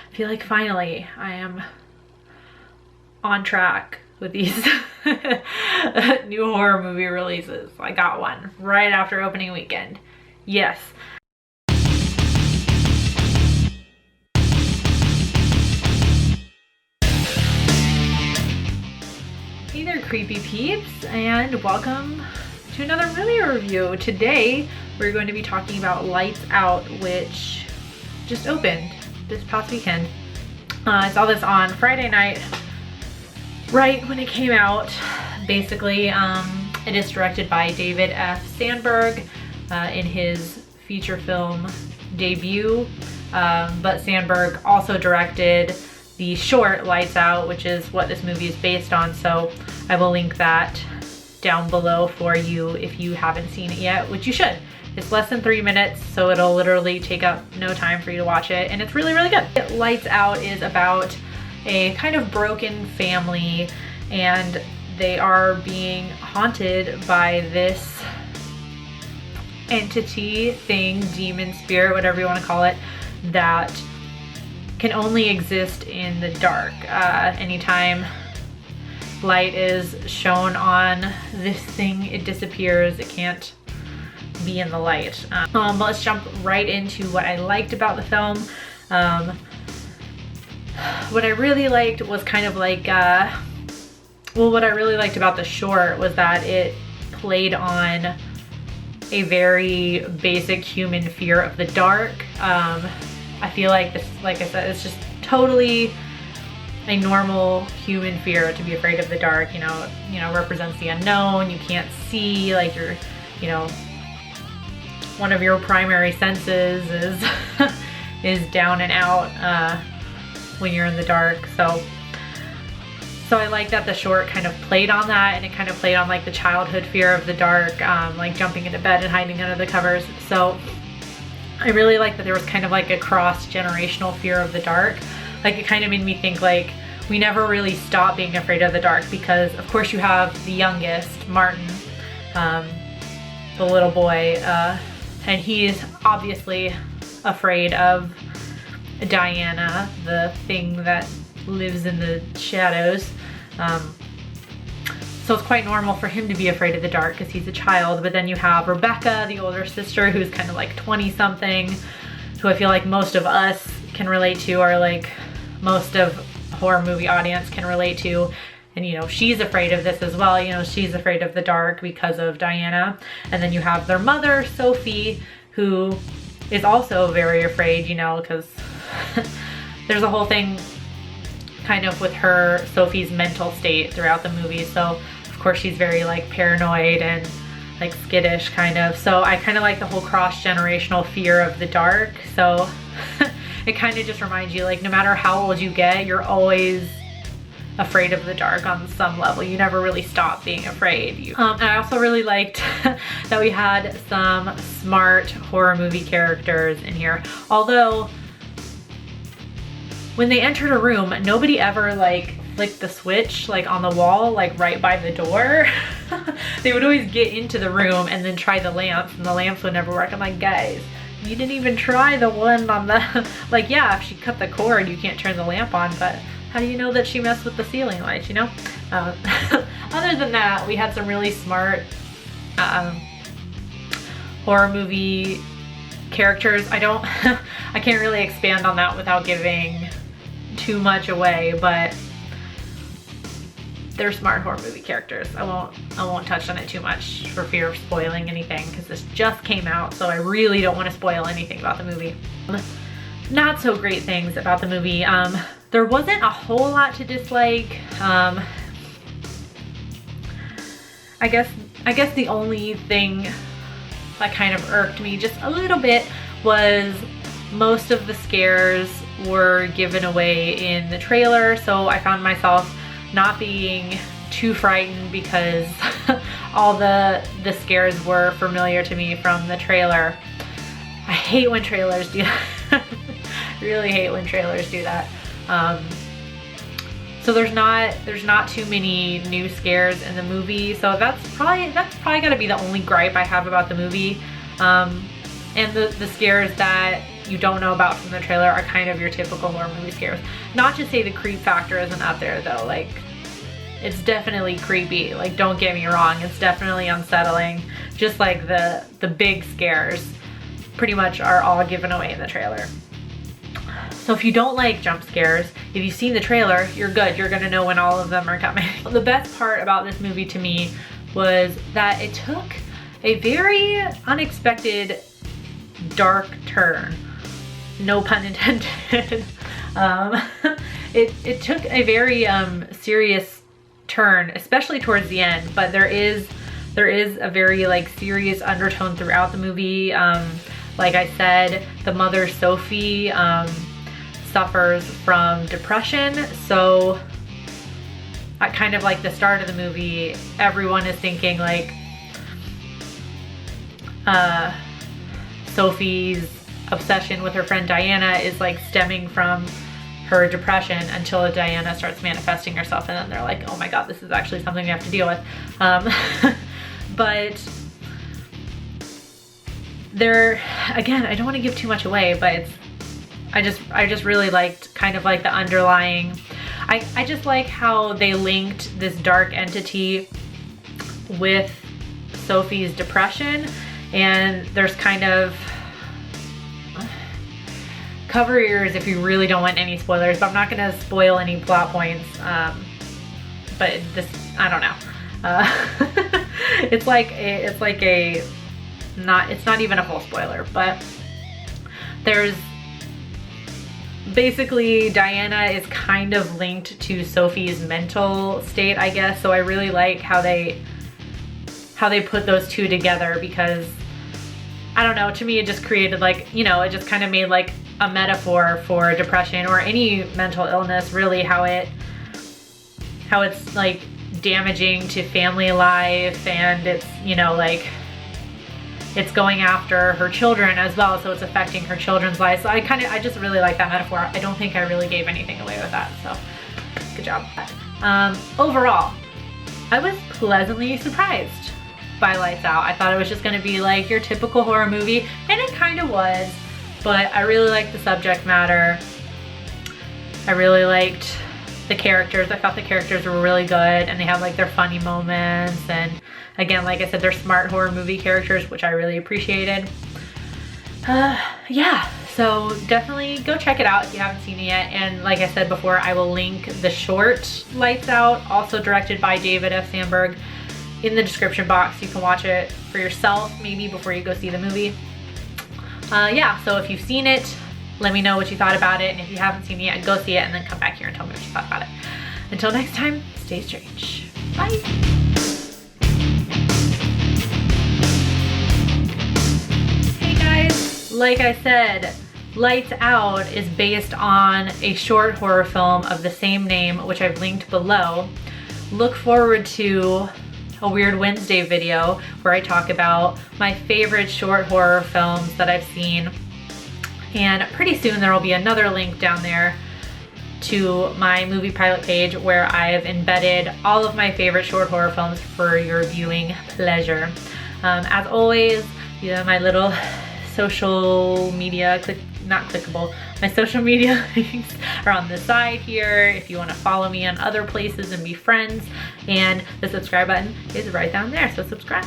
I feel like finally I am on track with these new horror movie releases. I got one right after opening weekend. Yes. Hey there, creepy peeps, and welcome to another movie review. Today we're going to be talking about Lights Out, which just opened this past weekend. I saw this on Friday night, right when it came out. Basically, it is directed by David F. Sandberg in his feature film debut, but Sandberg also directed the short Lights Out, which is what this movie is based on, so I will link that down below for you if you haven't seen it yet, which you should. It's less than 3 minutes, so it'll literally take up no time for you to watch it, and it's really, really good. Lights Out is about a kind of broken family, and they are being haunted by this entity, thing, demon, spirit, whatever you want to call it, that can only exist in the dark. Anytime light is shown on this thing, it disappears. It can't be in the light. But let's jump right into what I liked about the film. What I really liked was kind of like, what I really liked about the short was that it played on a very basic human fear of the dark. I feel like this, like I said, it's just totally a normal human fear to be afraid of the dark. You know, represents the unknown. You can't see, like you're, one of your primary senses is is down and out when you're in the dark. So I like that the short kind of played on that, and it kind of played on like the childhood fear of the dark, like jumping into bed and hiding under the covers. So I really like that there was kind of like a cross-generational fear of the dark. Like it kind of made me think like we never really stop being afraid of the dark, because of course you have the youngest, Martin, the little boy, and he's obviously afraid of Diana, the thing that lives in the shadows. So it's quite normal for him to be afraid of the dark because he's a child. But then you have Rebecca, the older sister, who's kind of like 20 something, who I feel like most of us can relate to, or like most of horror movie audience can relate to. And she's afraid of this as well. She's afraid of the dark because of Diana. And then you have their mother, Sophie, who is also very afraid, because there's a whole thing kind of with her, Sophie's mental state throughout the movie. So of course she's very like paranoid and like skittish kind of. So I kind of like the whole cross-generational fear of the dark. So it kind of just reminds you, like, no matter how old you get, you're always afraid of the dark on some level. You never really stop being afraid. And I also really liked that we had some smart horror movie characters in here. Although when they entered a room, nobody ever like flicked the switch like on the wall, like right by the door. They would always get into the room and then try the lamps, and the lamps would never work. I'm like, guys, you didn't even try the one on the, like, yeah, if she cut the cord, you can't turn the lamp on, but how do you know that she messed with the ceiling lights, Other than that, we had some really smart horror movie characters. I can't really expand on that without giving too much away, but they're smart horror movie characters. I won't touch on it too much for fear of spoiling anything, because this just came out, so I really don't want to spoil anything about the movie. Not so great things about the movie. There wasn't a whole lot to dislike. I guess the only thing that kind of irked me just a little bit was most of the scares were given away in the trailer, so I found myself not being too frightened because all the scares were familiar to me from the trailer. I hate when trailers do that. Really hate when trailers do that. So there's not too many new scares in the movie, so that's probably gotta be the only gripe I have about the movie. And the scares that you don't know about from the trailer are kind of your typical horror movie scares. Not to say the creep factor isn't up there though, like it's definitely creepy, like don't get me wrong, it's definitely unsettling. Just like the big scares pretty much are all given away in the trailer. So if you don't like jump scares, if you've seen the trailer, you're good. You're gonna know when all of them are coming. The best part about this movie to me was that it took a very unexpected dark turn. No pun intended. It took a very serious turn, especially towards the end, but there is a very like serious undertone throughout the movie. Like I said, the mother Sophie suffers from depression, so at kind of like the start of the movie, everyone is thinking like Sophie's obsession with her friend Diana is like stemming from her depression until Diana starts manifesting herself, and then they're like, oh my god, this is actually something we have to deal with. But there, again, I don't want to give too much away, but it's, I just really liked kind of like the underlying, I just like how they linked this dark entity with Sophie's depression, and there's kind of, cover your ears if you really don't want any spoilers, but I'm not gonna spoil any plot points, but this, I don't know. It's not even a full spoiler, but there's basically Diana is kind of linked to Sophie's mental state, I guess. So I really like how they put those two together, because I don't know, to me it just created like, you know, it just kind of made like a metaphor for depression or any mental illness, really, how it's like damaging to family life, and it's, you know, like it's going after her children as well, so it's affecting her children's lives. So I just really like that metaphor. I don't think I really gave anything away with that, so good job. Overall, I was pleasantly surprised by Lights Out. I thought it was just gonna be like your typical horror movie, and it kind of was, but I really liked the subject matter. I really liked the characters. I thought the characters were really good, and they have like their funny moments, and again, like I said, they're smart horror movie characters, which I really appreciated. Yeah, so definitely go check it out if you haven't seen it yet. And like I said before, I will link the short Lights Out, also directed by David F. Sandberg, in the description box. You can watch it for yourself maybe before you go see the movie. Yeah, so if you've seen it, let me know what you thought about it, and if you haven't seen it yet, go see it and then come back here and tell me what you thought about it. Until next time, stay strange. Bye. Hey guys, like I said, Lights Out is based on a short horror film of the same name, which I've linked below. Look forward to a Weird Wednesday video where I talk about my favorite short horror films that I've seen. And pretty soon there will be another link down there to my movie pilot page where I've embedded all of my favorite short horror films for your viewing pleasure. As always, you know, my little social media, my social media links are on the side here if you want to follow me on other places and be friends, and the subscribe button is right down there, so subscribe.